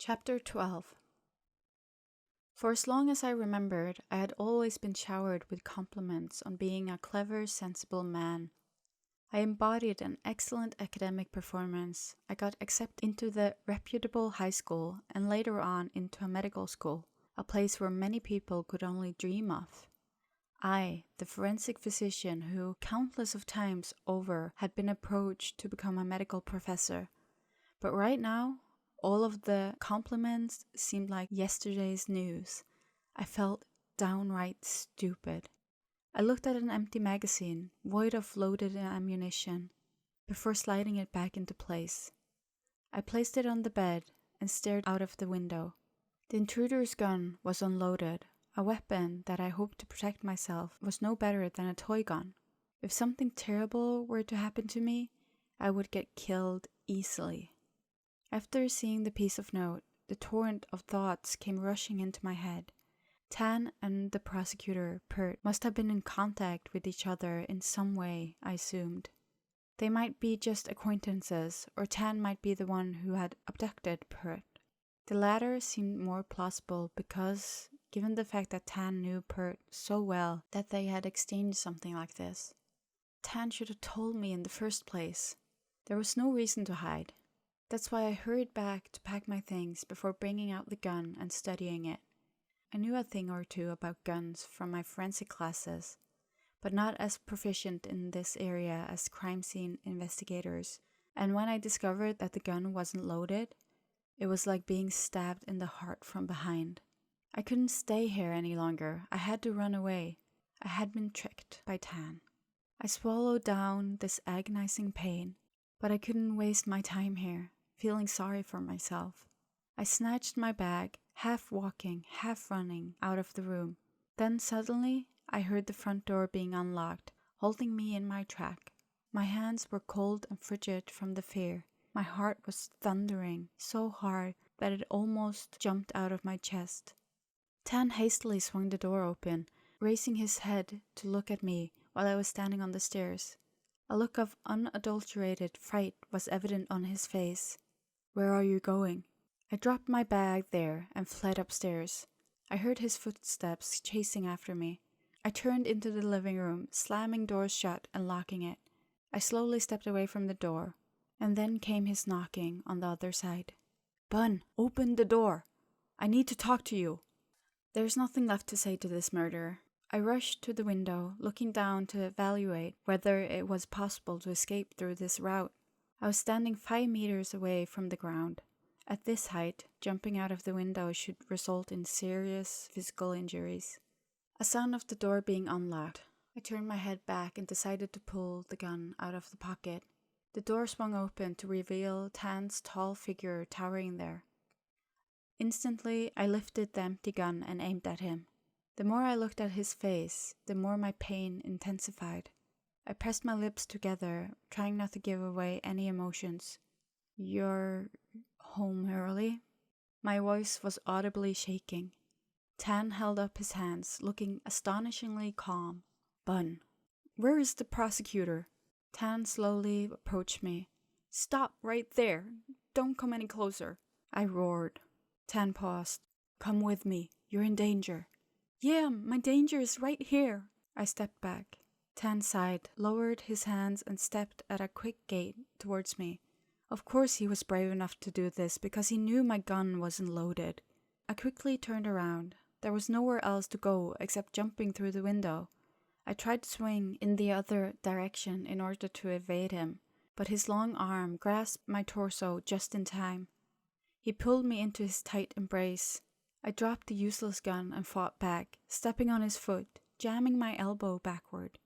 Chapter 12. For as long as I remembered, I had always been showered with compliments on being a clever, sensible man. I embodied an excellent academic performance. I got accepted into the reputable high school and later on into a medical school, a place where many people could only dream of. I, the forensic physician who countless of times over had been approached to become a medical professor. But right now, all of the compliments seemed like yesterday's news. I felt downright stupid. I looked at an empty magazine, void of loaded ammunition, before sliding it back into place. I placed it on the bed and stared out of the window. The intruder's gun was unloaded. A weapon that I hoped to protect myself was no better than a toy gun. If something terrible were to happen to me, I would get killed easily. After seeing the piece of note, the torrent of thoughts came rushing into my head. Tan and the prosecutor, Pert, must have been in contact with each other in some way, I assumed. They might be just acquaintances, or Tan might be the one who had abducted Pert. The latter seemed more plausible because, given the fact that Tan knew Pert so well that they had exchanged something like this, Tan should have told me in the first place. There was no reason to hide. That's why I hurried back to pack my things before bringing out the gun and studying it. I knew a thing or two about guns from my forensic classes, but not as proficient in this area as crime scene investigators, and when I discovered that the gun wasn't loaded, it was like being stabbed in the heart from behind. I couldn't stay here any longer. I had to run away. I had been tricked by Tan. I swallowed down this agonizing pain, but I couldn't waste my time here, feeling sorry for myself. I snatched my bag, half walking, half running, out of the room. Then suddenly, I heard the front door being unlocked, holding me in my track. My hands were cold and frigid from the fear. My heart was thundering so hard that it almost jumped out of my chest. Tan hastily swung the door open, raising his head to look at me while I was standing on the stairs. A look of unadulterated fright was evident on his face. "Where are you going?" I dropped my bag there and fled upstairs. I heard his footsteps chasing after me. I turned into the living room, slamming doors shut and locking it. I slowly stepped away from the door, and then came his knocking on the other side. "Bun, open the door! I need to talk to you!" There's nothing left to say to this murderer. I rushed to the window, looking down to evaluate whether it was possible to escape through this route. I was standing 5 meters away from the ground. At this height, jumping out of the window should result in serious physical injuries. A sound of the door being unlocked. I turned my head back and decided to pull the gun out of the pocket. The door swung open to reveal Tan's tall figure towering there. Instantly, I lifted the empty gun and aimed at him. The more I looked at his face, the more my pain intensified. I pressed my lips together, trying not to give away any emotions. "You're home early?" My voice was audibly shaking. Tan held up his hands, looking astonishingly calm. "Bun, where is the prosecutor?" Tan slowly approached me. "Stop right there. Don't come any closer," I roared. Tan paused. "Come with me. You're in danger." "Yeah, my danger is right here." I stepped back. Tan sighed, lowered his hands, and stepped at a quick gait towards me. Of course he was brave enough to do this because he knew my gun wasn't loaded. I quickly turned around. There was nowhere else to go except jumping through the window. I tried to swing in the other direction in order to evade him, but his long arm grasped my torso just in time. He pulled me into his tight embrace. I dropped the useless gun and fought back, stepping on his foot, jamming my elbow backward.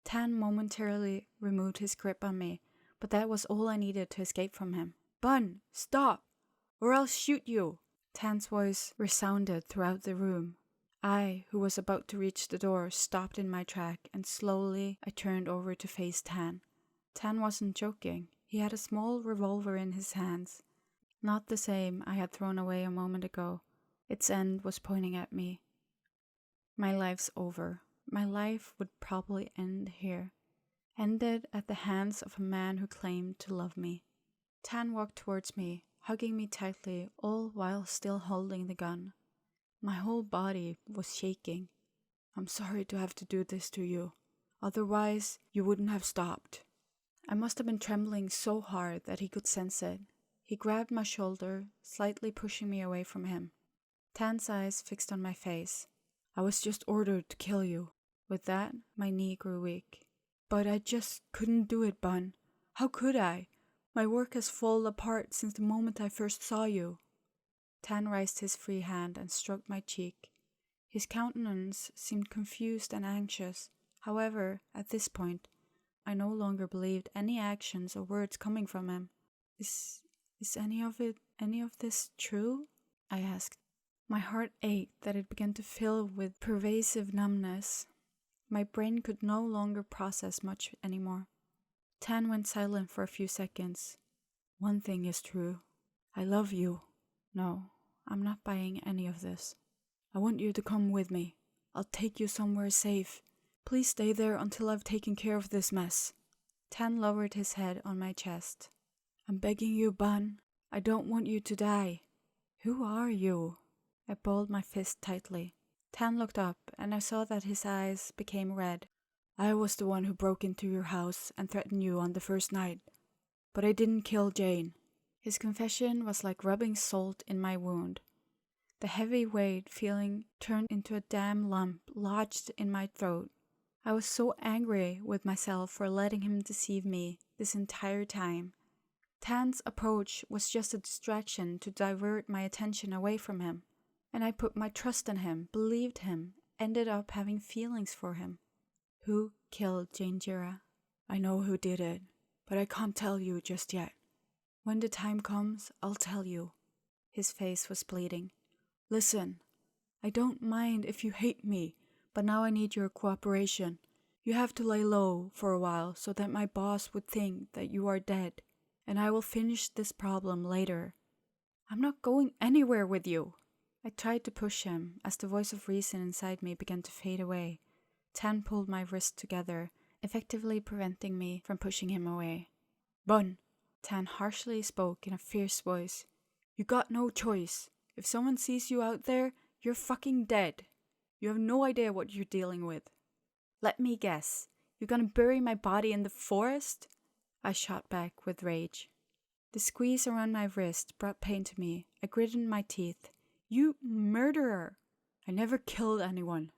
Tan momentarily removed his grip on me, but that was all I needed to escape from him. "Bun, stop, or I'll shoot you!" Tan's voice resounded throughout the room. I, who was about to reach the door, stopped in my track, and slowly I turned over to face Tan. Tan wasn't joking. He had a small revolver in his hands. Not the same I had thrown away a moment ago. Its end was pointing at me. My life's over. My life would probably end here. Ended at the hands of a man who claimed to love me. Tan walked towards me, hugging me tightly, all while still holding the gun. My whole body was shaking. "I'm sorry to have to do this to you. Otherwise, you wouldn't have stopped." I must have been trembling so hard that he could sense it. He grabbed my shoulder, slightly pushing me away from him. Tan's eyes fixed on my face. "I was just ordered to kill you." With that, my knee grew weak. "But I just couldn't do it, Bun. How could I? My work has fallen apart since the moment I first saw you." Tan raised his free hand and stroked my cheek. His countenance seemed confused and anxious. However, at this point, I no longer believed any actions or words coming from him. Is any of this true?" I asked. My heart ached that it began to fill with pervasive numbness. My brain could no longer process much anymore. Tan went silent for a few seconds. "One thing is true. I love you." "No, I'm not buying any of this." "I want you to come with me. I'll take you somewhere safe. Please stay there until I've taken care of this mess." Tan lowered his head on my chest. "I'm begging you, Bun. I don't want you to die." "Who are you?" I balled my fist tightly. Tan looked up, and I saw that his eyes became red. "I was the one who broke into your house and threatened you on the first night. But I didn't kill Jane." His confession was like rubbing salt in my wound. The heavy weight feeling turned into a damn lump lodged in my throat. I was so angry with myself for letting him deceive me this entire time. Tan's approach was just a distraction to divert my attention away from him. And I put my trust in him, believed him, ended up having feelings for him. "Who killed Jane Jira?" "I know who did it, but I can't tell you just yet. When the time comes, I'll tell you." His face was bleeding. "Listen, I don't mind if you hate me, but now I need your cooperation. You have to lay low for a while so that my boss would think that you are dead, and I will finish this problem later." "I'm not going anywhere with you." I tried to push him as the voice of reason inside me began to fade away. Tan pulled my wrist together, effectively preventing me from pushing him away. "Bun," Tan harshly spoke in a fierce voice. "You got no choice. If someone sees you out there, you're fucking dead. You have no idea what you're dealing with." "Let me guess. You're gonna bury my body in the forest?" I shot back with rage. The squeeze around my wrist brought pain to me. I gritted my teeth. "You murderer!" "I never killed anyone."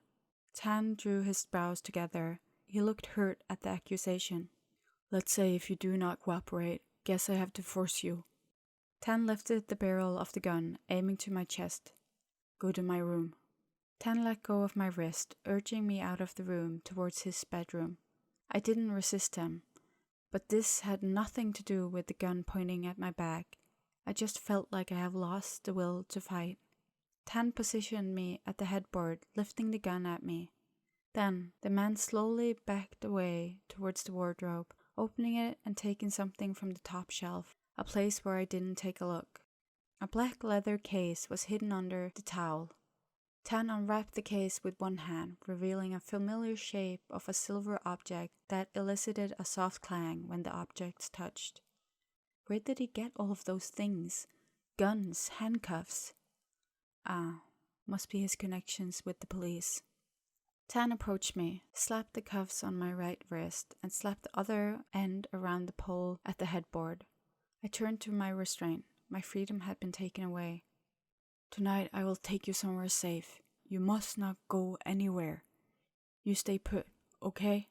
Tan drew his brows together. He looked hurt at the accusation. "Let's say if you do not cooperate, guess I have to force you." Tan lifted the barrel of the gun, aiming to my chest. "Go to my room." Tan let go of my wrist, urging me out of the room towards his bedroom. I didn't resist him, but this had nothing to do with the gun pointing at my back. I just felt like I have lost the will to fight. Tan positioned me at the headboard, lifting the gun at me. Then the man slowly backed away towards the wardrobe, opening it and taking something from the top shelf, a place where I didn't take a look. A black leather case was hidden under the towel. Tan unwrapped the case with one hand, revealing a familiar shape of a silver object that elicited a soft clang when the object touched. Where did he get all of those things? Guns, handcuffs. Must be his connections with the police. Tan approached me, slapped the cuffs on my right wrist, and slapped the other end around the pole at the headboard. I turned to my restraint. My freedom had been taken away. "Tonight I will take you somewhere safe. You must not go anywhere. You stay put, okay?"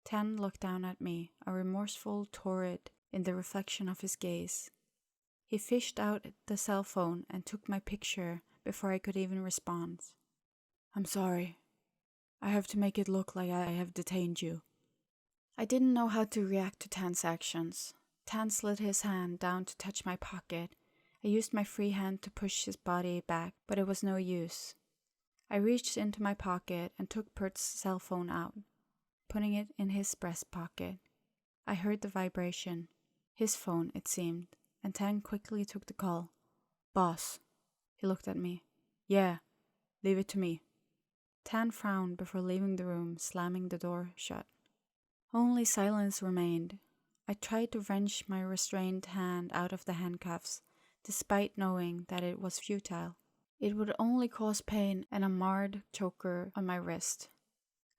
Tan looked down at me, a remorseful torrid in the reflection of his gaze. He fished out the cell phone and took my picture before I could even respond. "I'm sorry. I have to make it look like I have detained you." I didn't know how to react to Tan's actions. Tan slid his hand down to touch my pocket. I used my free hand to push his body back, but it was no use. I reached into my pocket and took Pert's cell phone out, putting it in his breast pocket. I heard the vibration. His phone, it seemed, and Tan quickly took the call. "Boss." He looked at me. "Yeah, leave it to me." Tan frowned before leaving the room, slamming the door shut. Only silence remained. I tried to wrench my restrained hand out of the handcuffs. despite knowing that it was futile. It would only cause pain and a marred choker on my wrist.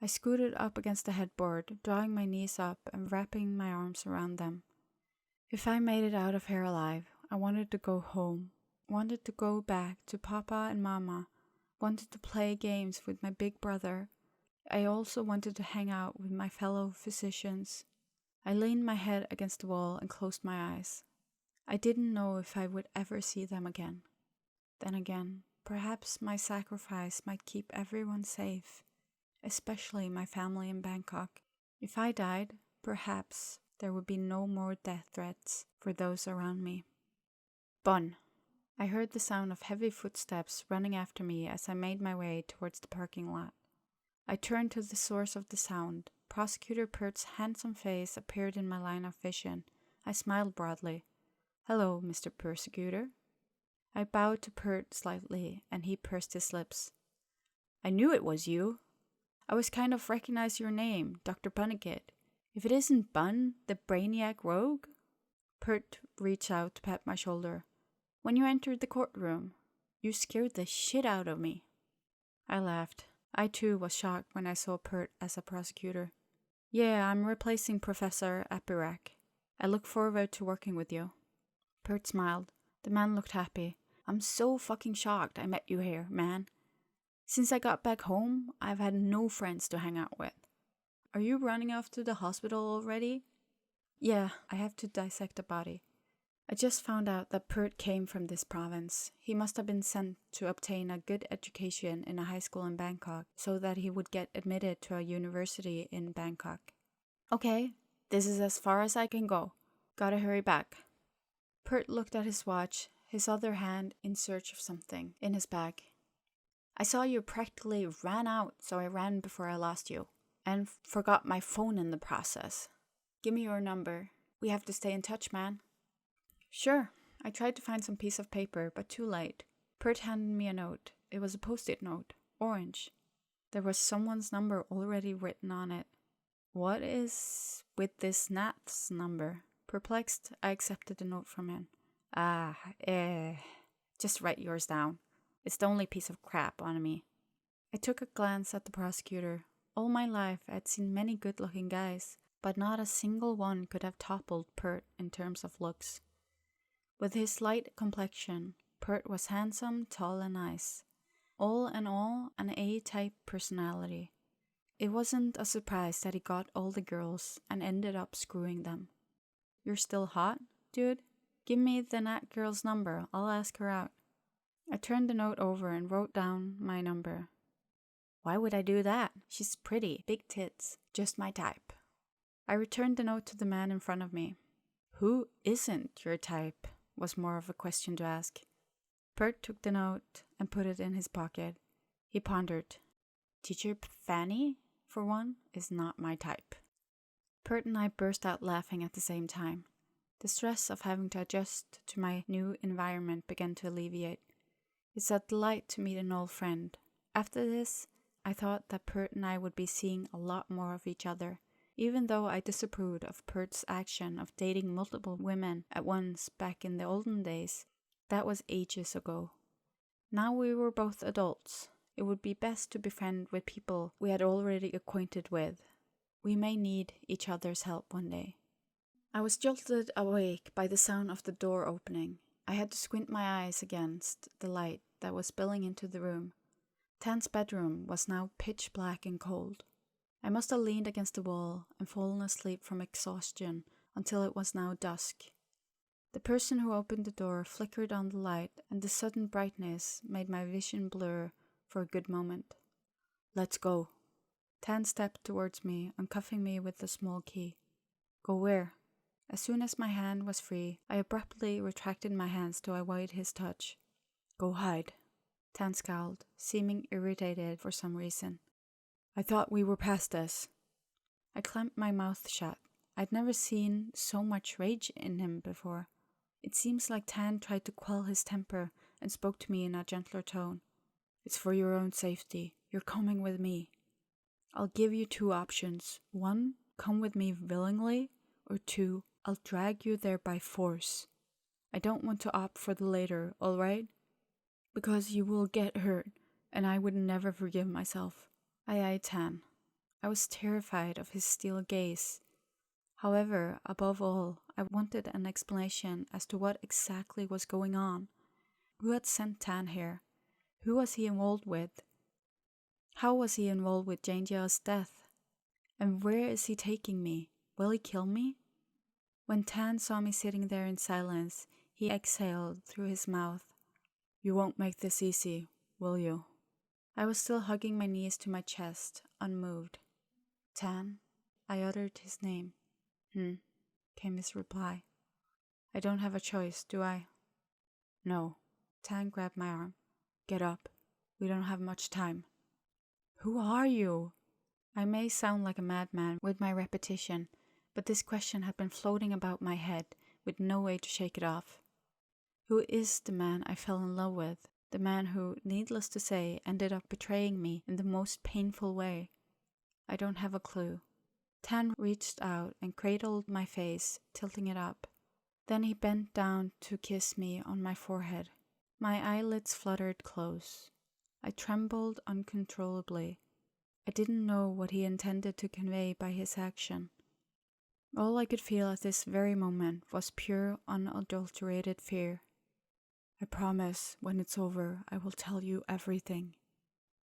I scooted up against the headboard, drawing my knees up and wrapping my arms around them. If I made it out of here alive, I wanted to go home, wanted to go back to Papa and Mama, wanted to play games with my big brother. I also wanted to hang out with my fellow physicians. I leaned my head against the wall and closed my eyes. I didn't know if I would ever see them again. Then again, perhaps my sacrifice might keep everyone safe, especially my family in Bangkok. If I died, perhaps there would be no more death threats for those around me. Bun. I heard the sound of heavy footsteps running after me as I made my way towards the parking lot. I turned to the source of the sound. Prosecutor Pert's handsome face appeared in my line of vision. I smiled broadly. "Hello, Mr. Persecutor." I bowed to Pert slightly, and he pursed his lips. "I knew it was you. I was kind of recognize your name, Dr. Bunnigat. If it isn't Bun, the brainiac rogue?" Pert reached out to pat my shoulder. "When you entered the courtroom, you scared the shit out of me." I laughed. I too was shocked when I saw Pert as a prosecutor. "Yeah, I'm replacing Professor Apirak. I look forward to working with you." Pert smiled. The man looked happy. "I'm so fucking shocked I met you here, man. Since I got back home, I've had no friends to hang out with. Are you running off to the hospital already?" "Yeah, I have to dissect a body." I just found out that Pert came from this province. He must have been sent to obtain a good education in a high school in Bangkok so that he would get admitted to a university in Bangkok. "Okay, this is as far as I can go. Gotta hurry back." Pert looked at his watch, his other hand in search of something in his bag. "I saw you practically ran out, so I ran before I lost you. And forgot my phone in the process. Give me your number. We have to stay in touch, man." "Sure." I tried to find some piece of paper, but too late. Pert handed me a note. It was a post-it note, orange. There was someone's number already written on it. What is with this Nat's number? Perplexed, I accepted the note from him. Just write yours down. It's the only piece of crap on me." I took a glance at the prosecutor. All my life I had seen many good-looking guys, but not a single one could have toppled Pert in terms of looks. With his light complexion, Pert was handsome, tall, and nice. All in all, an A-type personality. It wasn't a surprise that he got all the girls and ended up screwing them. "You're still hot, dude? Give me the Nat girl's number. I'll ask her out." I turned the note over and wrote down my number. "Why would I do that? She's pretty, big tits, just my type." I returned the note to the man in front of me. "Who isn't your type?" was more of a question to ask. Pert took the note and put it in his pocket. He pondered. "Teacher Fanny, for one, is not my type." Pert and I burst out laughing at the same time. The stress of having to adjust to my new environment began to alleviate. It's a delight to meet an old friend. After this, I thought that Pert and I would be seeing a lot more of each other, even though I disapproved of Pert's action of dating multiple women at once back in the olden days. That was ages ago. Now we were both adults. It would be best to befriend with people we had already acquainted with. We may need each other's help one day. I was jolted awake by the sound of the door opening. I had to squint my eyes against the light that was spilling into the room. Tan's bedroom was now pitch black and cold. I must have leaned against the wall and fallen asleep from exhaustion until it was now dusk. The person who opened the door flickered on the light, and the sudden brightness made my vision blur for a good moment. "Let's go." Tan stepped towards me, uncuffing me with a small key. "Go where?" As soon as my hand was free, I abruptly retracted my hands to avoid his touch. "Go hide." Tan scowled, seeming irritated for some reason. "I thought we were past this." I clamped my mouth shut. I'd never seen so much rage in him before. It seems like Tan tried to quell his temper and spoke to me in a gentler tone. "It's for your own safety. You're coming with me. I'll give you 2 options. 1, come with me willingly, or 2, I'll drag you there by force." I don't want to opt for the later, all right? Because you will get hurt, and I would never forgive myself. I eyed Tan. I was terrified of his steel gaze. However, above all, I wanted an explanation as to what exactly was going on. Who had sent Tan here? Who was he involved with? How was he involved with Janjia's death? And where is he taking me? Will he kill me? When Tan saw me sitting there in silence, he exhaled through his mouth. You won't make this easy, will you? I was still hugging my knees to my chest, unmoved. Tan? I uttered his name. Came his reply. I don't have a choice, do I? No. Tan grabbed my arm. Get up. We don't have much time. Who are you? I may sound like a madman with my repetition, but this question had been floating about my head with no way to shake it off. Who is the man I fell in love with? The man who, needless to say, ended up betraying me in the most painful way? I don't have a clue. Tan reached out and cradled my face, tilting it up. Then he bent down to kiss me on my forehead. My eyelids fluttered close. I trembled uncontrollably. I didn't know what he intended to convey by his action. All I could feel at this very moment was pure, unadulterated fear. I promise, when it's over, I will tell you everything.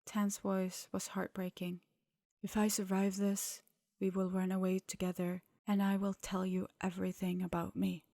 Tan's voice was heartbreaking. If I survive this, we will run away together, and I will tell you everything about me.